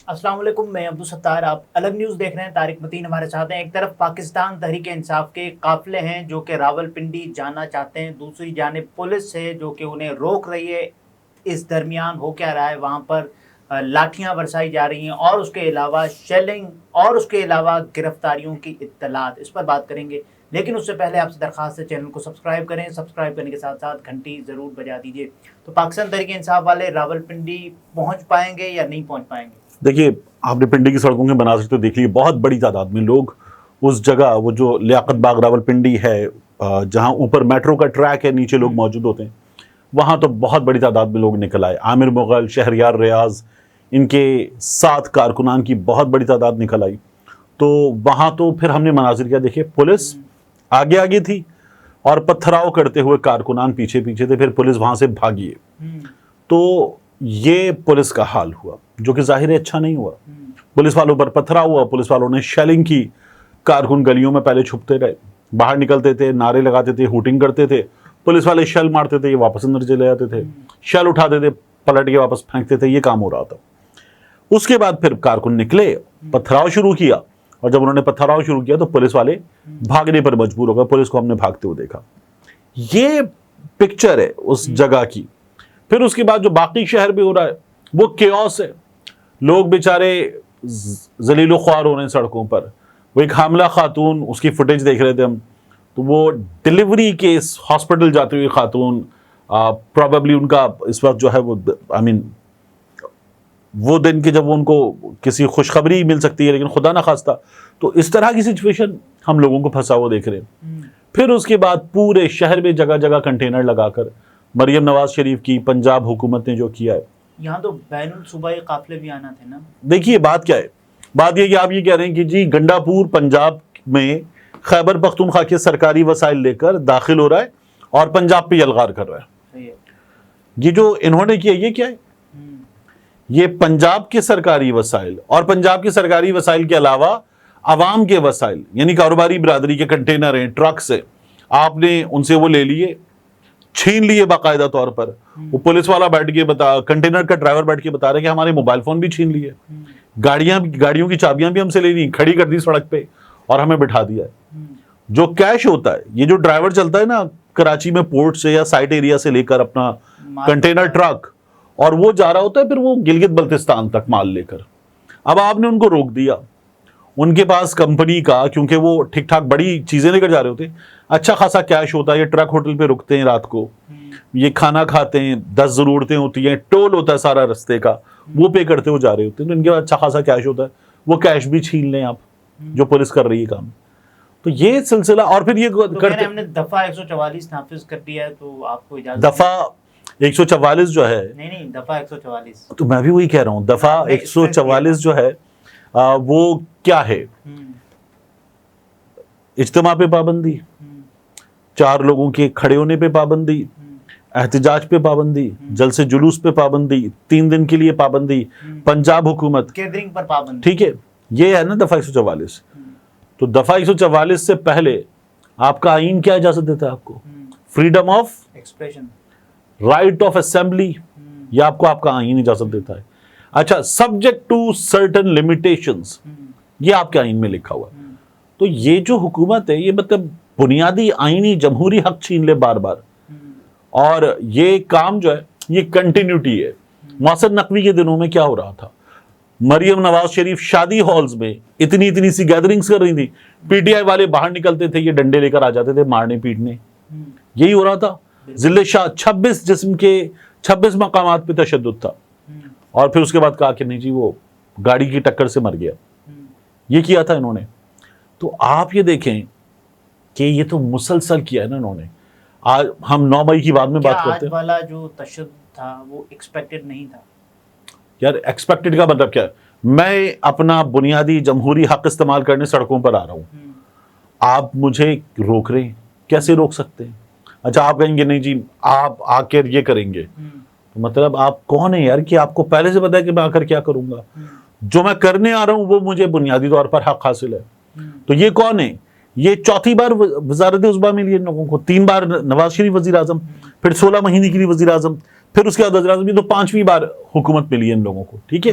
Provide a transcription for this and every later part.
السلام علیکم، میں عبدالستار، آپ الگ نیوز دیکھ رہے ہیں۔ طارق متین ہمارے ساتھ ہیں۔ ایک طرف پاکستان تحریک انصاف کے قافلے ہیں جو کہ راولپنڈی جانا چاہتے ہیں، دوسری جانب پولیس ہے جو کہ انہیں روک رہی ہے۔ اس درمیان ہو کیا رہا ہے؟ وہاں پر لاٹھیاں برسائی جا رہی ہیں اور اس کے علاوہ شیلنگ اور اس کے علاوہ گرفتاریوں کی اطلاعات، اس پر بات کریں گے۔ لیکن اس سے پہلے آپ سے درخواست ہے چینل کو سبسکرائب کریں، سبسکرائب کرنے کے ساتھ ساتھ گھنٹی ضرور بجا دیجیے۔ تو پاکستان تحریک انصاف والے راولپنڈی پہنچ پائیں گے یا نہیں پہنچ پائیں گے؟ دیکھیے، آپ نے پنڈی کی سڑکوں کے مناظر تو دیکھ لیے، بہت بڑی تعداد میں لوگ اس جگہ، وہ جو لیاقت باغ راولپنڈی ہے جہاں اوپر میٹرو کا ٹریک ہے، نیچے لوگ موجود ہوتے ہیں، وہاں تو بہت بڑی تعداد میں لوگ نکل آئے۔ عامر مغل، شہریار ریاض، ان کے 7 کارکنان کی بہت بڑی تعداد نکل آئی۔ تو وہاں تو پھر ہم نے مناظر کیا دیکھے، پولیس آگے آگے تھی اور پتھراؤ کرتے ہوئے کارکنان پیچھے پیچھے تھے، پھر پولیس وہاں سے بھاگی ہے۔ تو یہ پولیس کا حال ہوا جو کہ ظاہر اچھا نہیں ہوا۔ پولیس والوں پر پتھراؤ ہوا، پولیس والوں نے شیلنگ کی، کارکن گلیوں میں پہلے چھپتے رہے، باہر نکلتے تھے، نعرے لگاتے تھے، ہوٹنگ کرتے تھے، پولیس والے شیل مارتے تھے، یہ واپس اندر چلے جاتے تھے، شیل اٹھاتے تھے، پلٹ کے واپس پھینکتے تھے، یہ کام ہو رہا تھا۔ اس کے بعد پھر کارکن نکلے، پتھراؤ شروع کیا، اور جب انہوں نے پتھراؤ شروع کیا تو پولیس والے بھاگنے پر مجبور ہو گئے۔ پولیس کو ہم نے بھاگتے ہوئے دیکھا۔ یہ پکچر ہے اس جگہ کی۔ پھر اس کے بعد جو باقی شہر میں ہو رہا ہے وہ کیوس ہے، لوگ بیچارے ذلیل و خوار ہو رہے ہیں سڑکوں پر۔ وہ ایک حاملہ خاتون، اس کی فوٹیج دیکھ رہے تھے ہم، تو وہ ڈیلیوری کیس ہاسپٹل جاتے ہوئے خاتون، پروبیبلی ان کا اس وقت جو ہے وہ دن کے جب ان کو کسی خوشخبری مل سکتی ہے، لیکن خدا نہ خواستہ تو اس طرح کی سچویشن ہم لوگوں کو پھنسا ہوا دیکھ رہے ہیں۔ پھر اس کے بعد پورے شہر میں جگہ جگہ کنٹینر لگا کر مریم نواز شریف کی پنجاب حکومت نے جو کیا ہے۔ یہاں تو بین الصوبائی قافلے بھی آنا تھے نا۔ دیکھیے بات کیا ہے، بات یہ کہ آپ یہ کہہ رہے ہیں کہ جی گنڈا پور پنجاب میں خیبر پختونخوا کے سرکاری وسائل لے کر داخل ہو رہا ہے اور پنجاب پہ یلغار کر رہا ہے۔ یہ جو انہوں نے کیا، یہ کیا ہے؟ یہ پنجاب کے سرکاری وسائل اور پنجاب کے سرکاری وسائل کے علاوہ عوام کے وسائل، یعنی کاروباری برادری کے کنٹینر ہیں، ٹرکس ہیں، آپ نے ان سے وہ لے لیے، چھین لیے باقاعدہ طور پر۔ وہ پولیس والا بیٹھ کے کنٹینر کا ڈرائیور بیٹھ کے بتا رہے کہ ہمارے موبائل فون بھی چھین لیے، گاڑیوں کی چابیاں بھی ہم سے لے لی، کھڑی کر دی سڑک پہ اور ہمیں بٹھا دیا ہے۔ جو کیش ہوتا ہے، یہ جو ڈرائیور چلتا ہے نا کراچی میں پورٹ سے یا سائٹ ایریا سے لے کر اپنا کنٹینر ٹرک، اور وہ جا رہا ہوتا ہے پھر وہ گلگت بلتستان تک مال لے کر۔ اب آپ نے ان کو روک دیا، ان کے پاس کمپنی کا، کیونکہ وہ ٹھیک ٹھاک بڑی چیزیں لے کر جا رہے ہوتے ہیں، اچھا خاصا کیش ہوتا ہے، یہ ٹرک ہوٹل پہ رکتے ہیں رات کو، یہ کھانا کھاتے ہیں، 10 ضرورتیں ہوتی ہیں، ٹول ہوتا ہے سارا رستے کا، وہ پے کرتے ہوئے جا رہے ہوتے ہیں، تو ان کے پاس اچھا خاصا کیش ہوتا ہے، وہ کیش بھی چھین لیں آپ، جو پولیس کر رہی ہے کام۔ تو یہ سلسلہ، اور پھر یہ کرتے ہم نے دفعہ 144 نافذ کر دیا ہے، تو آپ کو اجازت دفعہ 144 جو ہے، نہیں دفعہ 144، تو میں بھی وہی کہہ رہا ہوں، دفعہ 144 جو ہے وہ کیا ہے؟ اجتماع پہ پابندی، 4 لوگوں کے کھڑے ہونے پہ پابندی، احتجاج پہ پابندی، جلسے جلوس پہ پابندی، 3 دن کے لیے پابندی، پنجاب حکومت گیدرنگ پر پابندی، ٹھیک ہے، یہ ہے نا دفعہ 144۔ تو دفعہ 144 سے پہلے آپ کا آئین کیا اجازت دیتا ہے آپ کو؟ Freedom of expression, right of assembly, یہ آپ کو آپ کا آئین اجازت دیتا ہے۔ اچھا، سبجیکٹ ٹو سرٹن لمیٹیشنز، یہ آپ کے آئین میں لکھا ہوا ہے۔ تو یہ جو حکومت ہے، یہ مطلب بنیادی آئینی جمہوری حق چھین لے بار بار، اور یہ کام جو ہے یہ کنٹینیوٹی ہے۔ محسن نقوی کے دنوں میں کیا ہو رہا تھا؟ مریم نواز شریف شادی ہالز میں اتنی سی گیدرنگز کر رہی تھی، پی ٹی آئی والے باہر نکلتے تھے، یہ ڈنڈے لے کر آ جاتے تھے مارنے پیٹنے، یہی ہو رہا تھا۔ ضلع شاہ 26 جسم کے 26 مقامات پہ تشدد تھا، اور پھر اس کے بعد کہا کہ نہیں جی وہ گاڑی کی ٹکر سے مر گیا، یہ کیا تھا انہوں نے۔ تو آپ یہ دیکھیں کہ یہ تو مسلسل کیا ہے نا انہوں نے۔ آج ہم 9 مئی کی بعد میں بات کرتے ہیں، آج والا جو تشدد تھا وہ ایکسپیکٹڈ نہیں تھا یار۔ ایکسپیکٹڈ کا مطلب کیا ہے؟ میں اپنا بنیادی جمہوری حق استعمال کرنے سڑکوں پر آ رہا ہوں، آپ مجھے روک رہے ہیں، کیسے روک سکتے ہیں؟ اچھا آپ کہیں گے نہیں جی آپ آ کر یہ کریں گے، تو مطلب آپ کون ہیں یار کہ آپ کو پہلے سے پتا ہے کہ میں آ کر کیا کروں گا؟ جو میں کرنے آ رہا ہوں وہ مجھے بنیادی طور پر حق حاصل ہے۔ تو یہ کون ہے؟ یہ 4تھی بار وزارت عظمیٰ ملی ان لوگوں کو، 3 بار نواز شریف وزیر اعظم، پھر 16 مہینے کے لیے وزیر اعظم، پھر اس کے بعد وزیر اعظم، یہ تو 5ویں بار حکومت ملی ہے ان لوگوں کو، ٹھیک ہے۔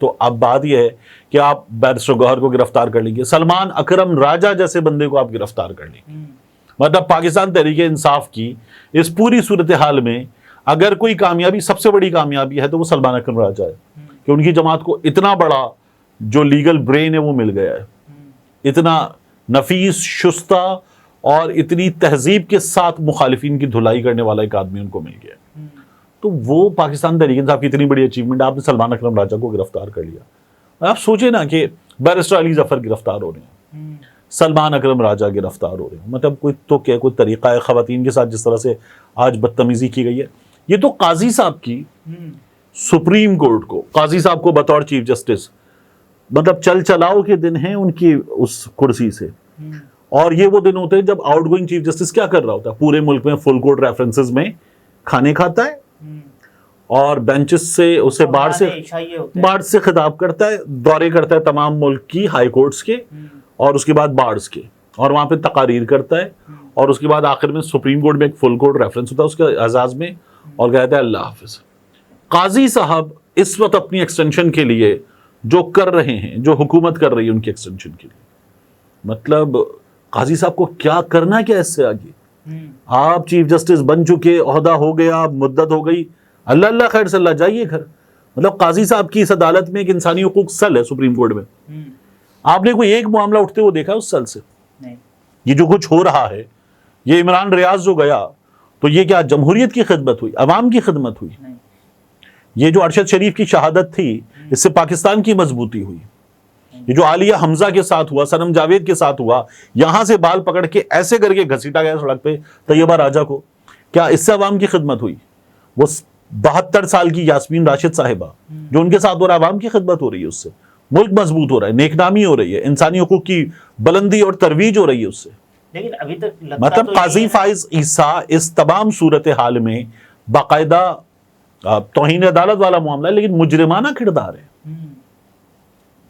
تو اب بات یہ ہے کہ آپ بیرسٹر گوہر کو گرفتار کر لیں گے, سلمان اکرم راجہ جیسے بندے کو آپ گرفتار کر لیں گے. مطلب پاکستان تحریک انصاف کی اس پوری صورتحال میں اگر کوئی کامیابی, سب سے بڑی کامیابی ہے تو وہ سلمان اکرم راجہ ہے کہ ان کی جماعت کو اتنا بڑا جو لیگل برین ہے وہ مل گیا ہے, اتنا نفیس, شستہ اور اتنی تہذیب کے ساتھ مخالفین کی دھلائی کرنے والا ایک آدمی ان کو مل گیا. تو وہ پاکستان تحریک انصاف کی اتنی بڑی اچیومنٹ, آپ نے سلمان اکرم راجہ کو گرفتار کر لیا. آپ سوچیں نا کہ بیرسٹر علی ظفر گرفتار ہو رہے ہیں, سلمان اکرم راجہ گرفتار ہو رہے ہیں, مطلب کوئی تو کیا کوئی طریقہ ہے خواتین کے ساتھ جس طرح سے آج بدتمیزی کی گئی ہے. یہ تو قاضی صاحب کی سپریم کورٹ کو, قاضی صاحب کو بطور چیف جسٹس, مطلب چل چلاؤ کے دن ہیں ان کی اس کرسی سے, اور یہ وہ دن ہوتے ہیں جب آؤٹ گوئنگ چیف جسٹس کیا کر رہا ہوتا ہے, پورے ملک میں فل کورٹ ریفرنسز میں کھانے کھاتا ہے اور بینچز سے اسے بار سے خطاب کرتا ہے, دورے کرتا ہے تمام ملک کی ہائی کورٹس کے اور اس کے بعد بارز کے, اور وہاں پہ تقاریر کرتا ہے, اور اس کے بعد آخر میں سپریم کورٹ میں ایک فل کورٹ ریفرنس ہوتا ہے اس کے اعزاز میں, اور کہتا ہے اللہ حافظ. قاضی صاحب اس وقت اپنی ایکسٹینشن کے لیے جو کر رہے ہیں, جو حکومت کر رہی ہے ان کی ایکسٹینشن کے لیے, مطلب قاضی صاحب کو کیا کرنا کیا اس سے آگے. آپ چیف جسٹس بن چکے, عہدہ ہو گیا, مدت ہو گئی, اللہ اللہ خیر صلی اللہ, جائیے گھر. مطلب قاضی صاحب کی اس عدالت میں ایک انسانی حقوق سیل ہے سپریم کورٹ میں, آپ نے کوئی ایک معاملہ اٹھتے ہوئے دیکھا اس سیل سے؟ یہ جو کچھ ہو رہا ہے, یہ عمران ریاض جو گیا تو یہ کیا جمہوریت کی خدمت ہوئی, عوام کی خدمت ہوئی؟ یہ جو ارشد شریف کی شہادت تھی اس سے پاکستان کی مضبوطی ہوئی. یہ جو عالیہ حمزہ کے ساتھ ہوا, صنم جاوید کے ساتھ ہوا, یہاں سے بال پکڑ کے ایسے کر کے گھسیٹا گیا سڑک پہ طیبہ راجہ کو, کیا اس سے عوام کی خدمت ہوئی؟ وہ 72 سال کی یاسمین راشد صاحبہ جو ان کے ساتھ ہو رہا ہے, عوام کی خدمت ہو رہی ہے, اس سے ملک مضبوط ہو رہا ہے, نیک نامی ہو رہی ہے, انسانی حقوق کی بلندی اور ترویج ہو رہی ہے اس سے. لیکن ابھی تک مطلب قاضی فائز عیسیٰ اس تمام صورتحال میں باقاعدہ توہین عدالت والا معاملہ ہے لیکن مجرمانہ کردار ہے.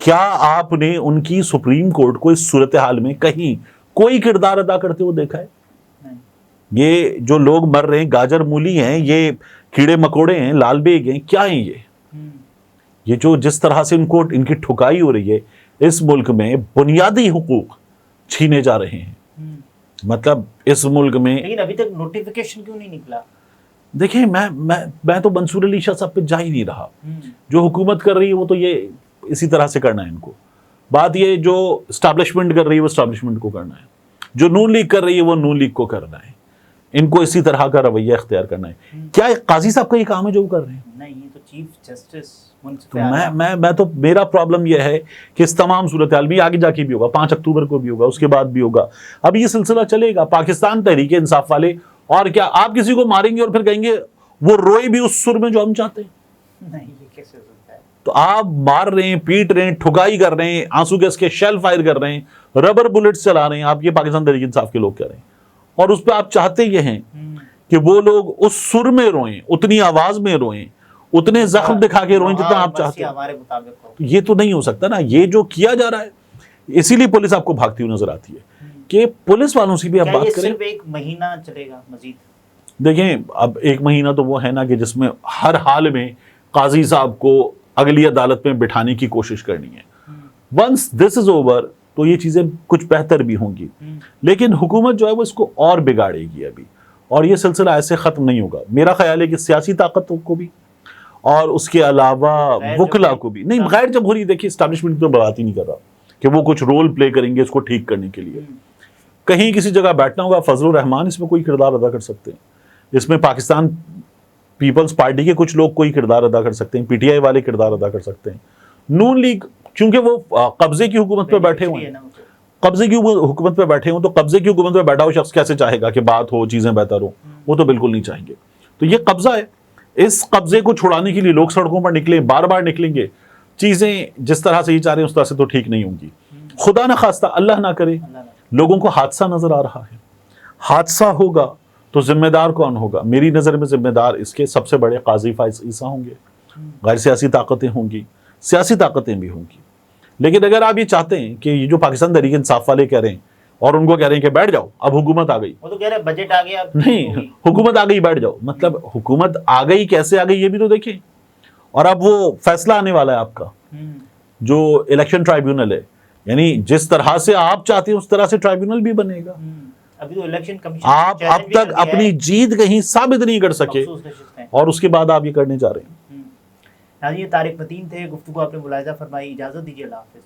کیا آپ نے ان کی سپریم کورٹ کو اس صورتحال میں کہیں کوئی کردار ادا کرتے ہوئے دیکھا ہے؟ یہ جو لوگ مر رہے ہیں, گاجر مولی ہیں, یہ کیڑے مکوڑے ہیں, لال بیگ ہیں, کیا ہیں یہ جو جس طرح سے ان کی ٹھکائی ہو رہی ہے, اس ملک میں بنیادی حقوق چھینے جا رہے ہیں. مطلب اس ملک میں لیکن ابھی تک نوٹیفیکیشن کیوں نہیں نکلا؟ دیکھیں میں تو منصور علی شاہ صاحب پہ جا ہی نہیں رہا. جو حکومت کر رہی ہے وہ تو یہ اسی طرح سے کرنا ہے ان کو. بات یہ جو اسٹیبلشمنٹ کر رہی ہے وہ اسٹیبلشمنٹ کو کرنا ہے, جو نون لیگ کر رہی ہے وہ نون لیگ کو کرنا ہے, ان کو اسی طرح کا رویہ اختیار کرنا ہے. کیا قاضی صاحب کا یہ کام ہے جو وہ کر رہے ہیں؟ نہیں, یہ تو چیف جسٹس. میں تو میرا پرابلم یہ ہے کہ اس تمام صورتحال میں آگے جا کے بھی ہوگا, 5 اکتوبر کو بھی ہوگا, اس کے بعد بھی ہوگا, اب یہ سلسلہ چلے گا. پاکستان تحریک انصاف والے, اور کیا آپ کسی کو ماریں گے اور پھر کہیں گے وہ روئے بھی اس سر میں جو ہم چاہتے ہیں؟ نہیں, یہ کیسے ہو سکتا ہے؟ تو آپ مار رہے ہیں, پیٹ رہے ہیں, ٹھکائی کر رہے ہیں, آنسو گیس کے شیل فائر کر رہے ہیں, ربر بلٹس چلا رہے ہیں, آپ یہ پاکستان تحریک انصاف کے لوگ کر رہے ہیں, اور اس پہ آپ چاہتے یہ ہیں کہ وہ لوگ اس سر میں روئیں, اتنی آواز میں روئیں, اتنے زخم دکھا کے روئیں جتنا آپ چاہتے ہیں. یہ تو نہیں ہو سکتا نا. یہ جو کیا جا رہا ہے, اسی لیے پولیس آپ کو بھاگتی ہوئی نظر آتی ہے کہ پولیس والوں سے بھی آپ بات کریں. صرف ایک مہینہ چلے گا مزید؟ دیکھیں, اب ایک مہینہ تو وہ ہے نا کہ جس میں ہر حال میں قاضی صاحب کو اگلی عدالت میں بٹھانے کی کوشش کرنی ہے. ونس دس از اوور تو یہ چیزیں کچھ بہتر بھی ہوں گی, لیکن حکومت جو ہے وہ اس کو اور بگاڑے گی ابھی, اور یہ سلسلہ ایسے ختم نہیں ہوگا. میرا خیال ہے کہ سیاسی طاقتوں کو بھی اور اس کے علاوہ وکلا کو بھی, نہیں غیر جمہوری, دیکھیے اسٹیبلشمنٹ تو بات ہی نہیں کر رہا کہ وہ کچھ رول پلے کریں گے اس کو ٹھیک کرنے کے لیے. کہیں کسی جگہ بیٹھنا ہوگا, فضل الرحمان اس میں کوئی کردار ادا کر سکتے ہیں, اس میں پاکستان پیپلز پارٹی کے کچھ لوگ کوئی کردار ادا کر سکتے ہیں, پی ٹی آئی والے کردار ادا کر سکتے ہیں, نون لیگ چونکہ وہ قبضے کی حکومت پہ بیٹھے ہوئے ہیں, قبضے کی حکومت پہ بیٹھے ہوں, تو قبضے کی حکومت پہ بیٹھا ہوا شخص کیسے چاہے گا کہ بات ہو, چیزیں بہتر ہو؟ وہ تو بالکل نہیں چاہیں گے. تو یہ قبضہ ہے, اس قبضے کو چھڑانے کے لیے لوگ سڑکوں پر نکلیں, بار بار نکلیں گے. چیزیں جس طرح سے یہ چاہ رہے ہیں اس طرح سے تو ٹھیک نہیں ہوں گی. خدا نہ خواستہ, اللہ نہ کرے, لوگوں کو حادثہ نظر آ رہا ہے. حادثہ ہوگا تو ذمہ دار کون ہوگا؟ میری نظر میں ذمہ دار اس کے سب سے بڑے قاضی فائز عیسیٰ ہوں گے, غیر سیاسی طاقتیں ہوں گی, سیاسی طاقتیں بھی ہوں گی. لیکن اگر آپ یہ چاہتے ہیں کہ یہ جو پاکستان تحریک انصاف والے کہہ رہے ہیں اور ان کو کہہ رہے ہیں کہ بیٹھ جاؤ, اب حکومت آ گئی, وہ تو کہہ رہے ہیں بجٹ آ گیا, نہیں حکومت آ گئی بیٹھ جاؤ, مطلب حکومت آ گئی کیسے آ گئی یہ بھی تو دیکھیں, اور اب وہ فیصلہ آنے والا ہے آپ کا جو الیکشن ٹرائیبیونل ہے، یعنی جس طرح سے آپ چاہتے ہیں اس طرح سے ٹرائیبیونل بھی بنے گا. ابھی تو الیکشن کمیشن آپ اب تک اپنی جیت کہیں ثابت نہیں کر سکے اور اس کے بعد آپ یہ کرنے جا رہے ہیں. ناظرین، یہ طارق متین تھے، گفتگو آپ نے ملاحظہ فرمائی. اجازت دیجیے، اللہ حافظ.